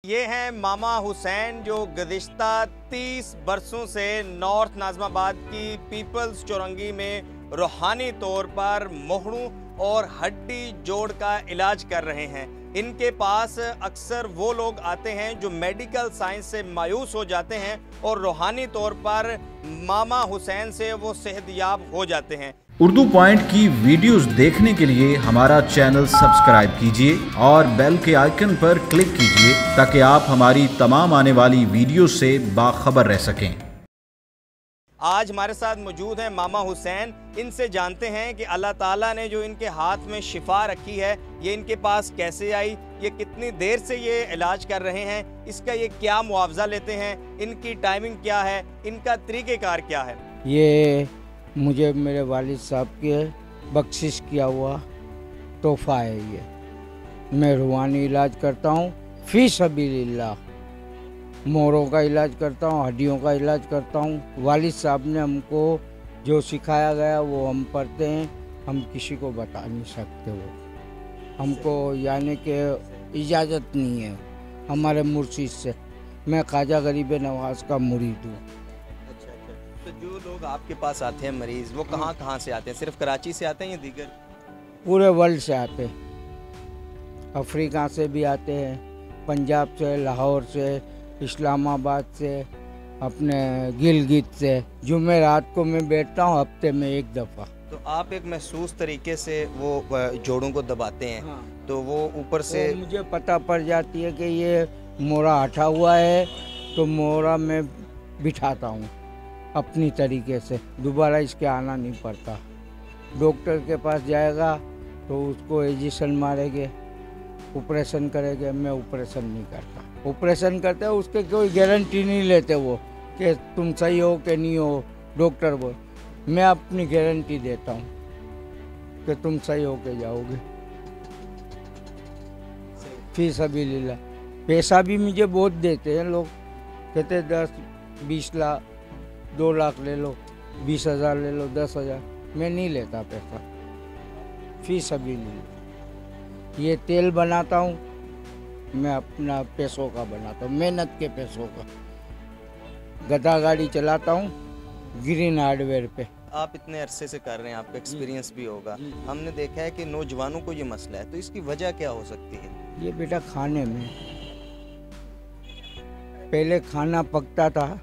ये हैं मामा हुसैन जो गुज़िश्ता 30 बरसों से नॉर्थ नाज़िमाबाद की पीपल्स चौरंगी में रूहानी तौर पर मोहड़ों और हड्डी जोड़ का इलाज कर रहे हैं। इनके पास अक्सर वो लोग आते हैं जो मेडिकल साइंस से मायूस हो जाते हैं और रूहानी तौर पर मामा हुसैन से वो सेहतयाब हो जाते हैं। उर्दू पॉइंट की वीडियोस देखने के लिए हमारा चैनल सब्सक्राइब कीजिए और बेल के आइकन पर क्लिक कीजिए ताकि आप हमारी तमाम आने वाली वीडियो से बाखबर रह सकें। आज हमारे साथ मौजूद हैं मामा हुसैन। इनसे जानते हैं कि अल्लाह ताला ने जो इनके हाथ में शिफा रखी है ये इनके पास कैसे आई, ये कितनी देर से ये इलाज कर रहे हैं, इसका ये क्या मुआवजा लेते हैं, इनकी टाइमिंग क्या है, इनका तरीक़ेकार क्या है। ये मुझे मेरे वालिद साहब के बख्शिश किया हुआ तोहफ़ा है। ये मैं रूहानी इलाज करता हूँ, फ़ी सबीलिल्लाह। मोरों का इलाज करता हूँ, हड्डियों का इलाज करता हूँ। वालिद साहब ने हमको जो सिखाया गया वो हम पढ़ते हैं, हम किसी को बता नहीं सकते। वो हमको यानी कि इजाज़त नहीं है हमारे मुर्शिद से। मैं ख्वाजा गरीब नवाज़ का मुरीद हूँ। तो जो लोग आपके पास आते हैं मरीज़, वो कहाँ से आते हैं? सिर्फ कराची से आते हैं या दीगर? पूरे वर्ल्ड से आते हैं। अफ्रीका से भी आते हैं, पंजाब से, लाहौर से, इस्लामाबाद से, अपने गिलगित से। जुमे रात को मैं बैठता हूँ हफ्ते में एक दफ़ा। तो आप एक महसूस तरीके से वो जोड़ों को दबाते हैं। हाँ। तो वो ऊपर से मुझे पता पड़ जाती है कि ये मोरा हटा हुआ है, तो मोरा मैं बिठाता हूँ अपनी तरीके से। दोबारा इसके आना नहीं पड़ता। डॉक्टर के पास जाएगा तो उसको इंजेक्शन मारेंगे, ऑपरेशन करेंगे। मैं ऑपरेशन नहीं करता। ऑपरेशन करते हैं उसके कोई गारंटी नहीं लेते वो कि तुम सही हो कि नहीं हो। डॉक्टर बोल, मैं अपनी गारंटी देता हूँ कि तुम सही हो के जाओगे। फी सबीलिल्लाह। पैसा भी मुझे बहुत देते हैं लोग, कहते 10-20 लाख 2 लाख ले लो, 20,000 ले लो, 10,000। मैं नहीं लेता पैसा, फी सबीलिल्लाह। ये तेल बनाता हूँ मैं, अपना पैसों का बनाता हूँ, मेहनत के पैसों का। गधा गाड़ी चलाता हूँ ग्रीन हार्डवेयर पे। आप इतने अरसे से कर रहे हैं, आपका एक्सपीरियंस भी होगा। हमने देखा है कि नौजवानों को ये मसला है, तो इसकी वजह क्या हो सकती है? ये बेटा खाने में, पहले खाना पकता था,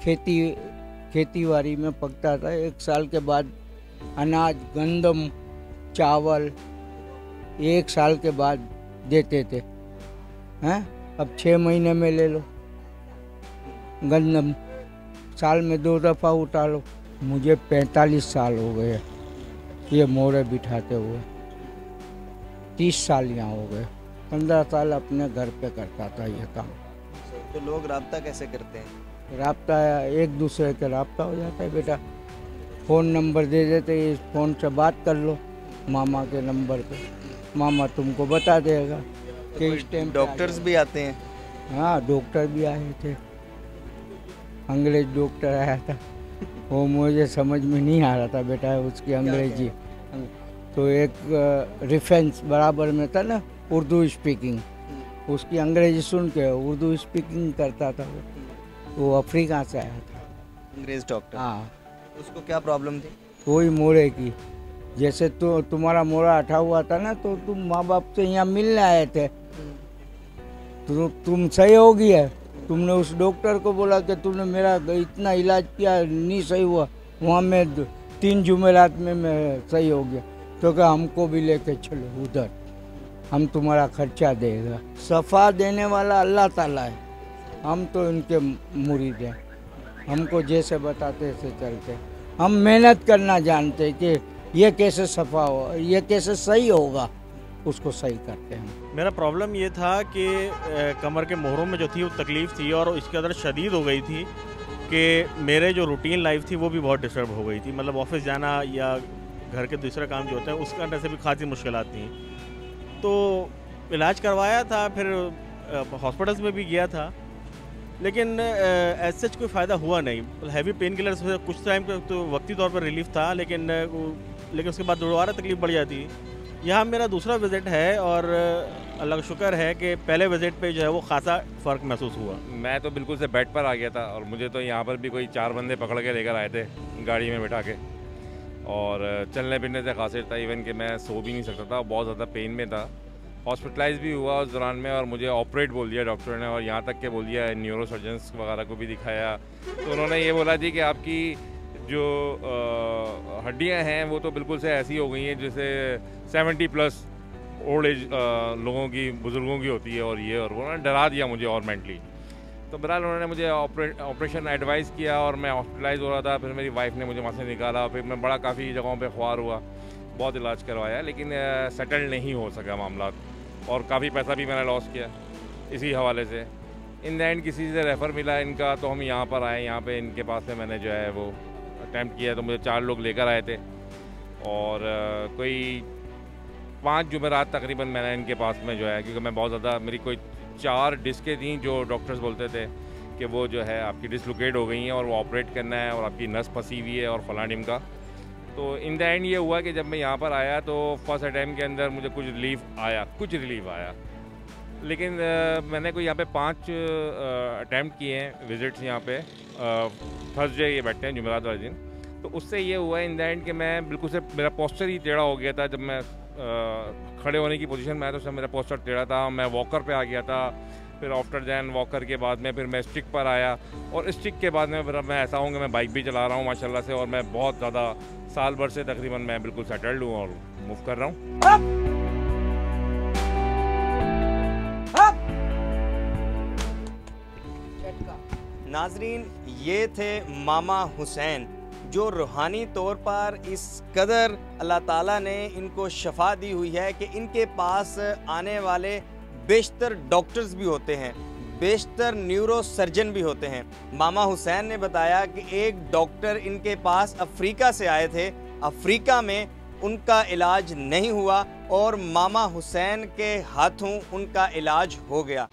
खेतीबाड़ी में पकता था। 1 साल के बाद अनाज, गंदम, चावल 1 साल के बाद देते थे। हैं अब 6 महीने में ले लो गंदम, साल में 2 दफ़ा उठा लो। मुझे 45 साल हो गए ये मोरे बिठाते हुए। 30 साल यहाँ हो गए। 15 साल अपने घर पे करता था ये काम। तो लोग राब्ता कैसे करते हैं? राब्ता एक दूसरे के राब्ता हो जाता है बेटा। फ़ोन नंबर दे देते, इस फ़ोन से बात कर लो मामा के नंबर पे, मामा तुमको बता देगा कि इस टाइम। डॉक्टर्स भी आते हैं? हाँ, डॉक्टर भी आए थे। अंग्रेज डॉक्टर आया था, वो मुझे समझ में नहीं आ रहा था बेटा उसकी अंग्रेजी। तो एक रेफरेंस बराबर में था ना, उर्दू स्पीकिंग, उसकी अंग्रेजी सुन के उर्दू स्पीकिंग करता था। वो अफ्रीका से आया था, अंग्रेज डॉक्टर। हाँ। उसको क्या प्रॉब्लम थी? कोई मोरे की, जैसे तो तुम्हारा मोरा हटा हुआ था ना, तो तुम माँ बाप से यहाँ मिलने आए थे, तो तुम सही हो गया। तुमने उस डॉक्टर को बोला कि तुमने मेरा इतना इलाज किया, नहीं सही हुआ, वहाँ में 3 जुमेरात में मैं सही हो गया। तो क्या हमको भी लेके चलो उधर, हम तुम्हारा खर्चा देगा। सफ़ा देने वाला अल्लाह ताला है, हम तो इनके मुरीद हैं। हमको जैसे बताते ऐसे चलते। हम मेहनत करना जानते कि ये कैसे सफ़ा हो, ये कैसे सही होगा, उसको सही करते हैं। मेरा प्रॉब्लम ये था कि कमर के मोहरों में जो थी वो तकलीफ़ थी और इसके अंदर शदीद हो गई थी कि मेरे जो रूटीन लाइफ थी वो भी बहुत डिस्टर्ब हो गई थी। मतलब ऑफिस जाना या घर के दूसरे काम जो होते हैं उसके अंदर से भी खासी मुश्किलात थी। तो इलाज करवाया था, फिर हॉस्पिटल्स में भी गया था, लेकिन एज सच कोई फ़ायदा हुआ नहीं। हैवी पेन किलर से कुछ टाइम तो वक्ती तौर पर रिलीफ था, लेकिन उसके बाद दोबारा तकलीफ़ बढ़ जाती। यहाँ मेरा दूसरा विज़िट है और अल्लाह का शुक्र है कि पहले विज़िट पे जो है वो ख़ासा फ़र्क महसूस हुआ। मैं तो बिल्कुल से बेड पर आ गया था और मुझे तो यहाँ पर भी कोई 4 बंदे पकड़ के लेकर आए थे गाड़ी में बिठा के, और चलने फिरने से खासियत था, इवन कि मैं सो भी नहीं सकता था, बहुत ज़्यादा पेन में था। हॉस्पिटलाइज भी हुआ उस दौरान में और मुझे ऑपरेट बोल दिया डॉक्टर ने, और यहाँ तक के बोल दिया न्यूरो सर्जन्स वगैरह को भी दिखाया, तो उन्होंने ये बोला जी कि आपकी जो हड्डियाँ हैं वो तो बिल्कुल से ऐसी हो गई हैं जैसे 70+ ओल्ड एज लोगों की, बुज़ुर्गों की होती है, और ये और वो उन्होंने डरा दिया मुझे और मेंटली। तो बहरहाल उन्होंने मुझे ऑपरेशन एडवाइस किया और मैं हॉस्पिटलाइज हो रहा था। फिर मेरी वाइफ ने मुझे वहाँ से निकाला, फिर मैं बड़ा काफ़ी जगहों पे ख्वार हुआ, बहुत इलाज करवाया, लेकिन सेटल नहीं हो सका मामला, और काफ़ी पैसा भी मैंने लॉस किया इसी हवाले से। इन द एंड किसी से रेफ़र मिला इनका, तो हम यहाँ पर आए। यहाँ पे इनके पास में मैंने जो है वो अटैम्प्ट किया, तो मुझे 4 लोग लेकर आए थे, और कोई 5 जुमेरात तकरीबन मैंने इनके पास में जो है, क्योंकि मैं बहुत ज़्यादा, मेरी कोई 4 डिस्कें थी जो डॉक्टर्स बोलते थे कि वो जो है आपकी डिसलोकेट हो गई हैं और वो ऑपरेट करना है, और आपकी नस फंसी हुई है और फलां ढिम का। तो इन द एंड ये हुआ कि जब मैं यहाँ पर आया तो फर्स्ट अटैम्प्ट के अंदर मुझे कुछ रिलीफ आया, लेकिन मैंने कोई यहाँ पे 5 अटैम्प्ट किए हैं विज़िट्स यहाँ पे, थर्सडे ये बैठते हैं जुमेरात वाले दिन। तो उससे ये हुआ इन द एंड कि मैं बिल्कुल से, मेरा पोस्चर ही टेढ़ा हो गया था। जब मैं खड़े होने की पोजीशन में आया तो सब मेरा पोस्चर टेढ़ा था, मैं वॉकर पे आ गया था। फिर आफ्टर दैन वॉकर के बाद में फिर मैं स्टिक पर आया, और स्टिक के बाद में फिर मैं ऐसा हूँ कि मैं बाइक भी चला रहा हूँ माशाल्लाह से, और मैं बहुत ज़्यादा साल भर से तकरीबन मैं बिल्कुल सेटल्ड हूँ और मूव कर रहा हूँ। नाजरीन, ये थे मामा हुसैन, जो रूहानी तौर पर इस कदर अल्लाह ताला ने इनको शफा दी हुई है कि इनके पास आने वाले बेशतर डॉक्टर्स भी होते हैं, बेशतर न्यूरो सर्जन भी होते हैं। मामा हुसैन ने बताया कि एक डॉक्टर इनके पास अफ्रीका से आए थे, अफ्रीका में उनका इलाज नहीं हुआ और मामा हुसैन के हाथों उनका इलाज हो गया।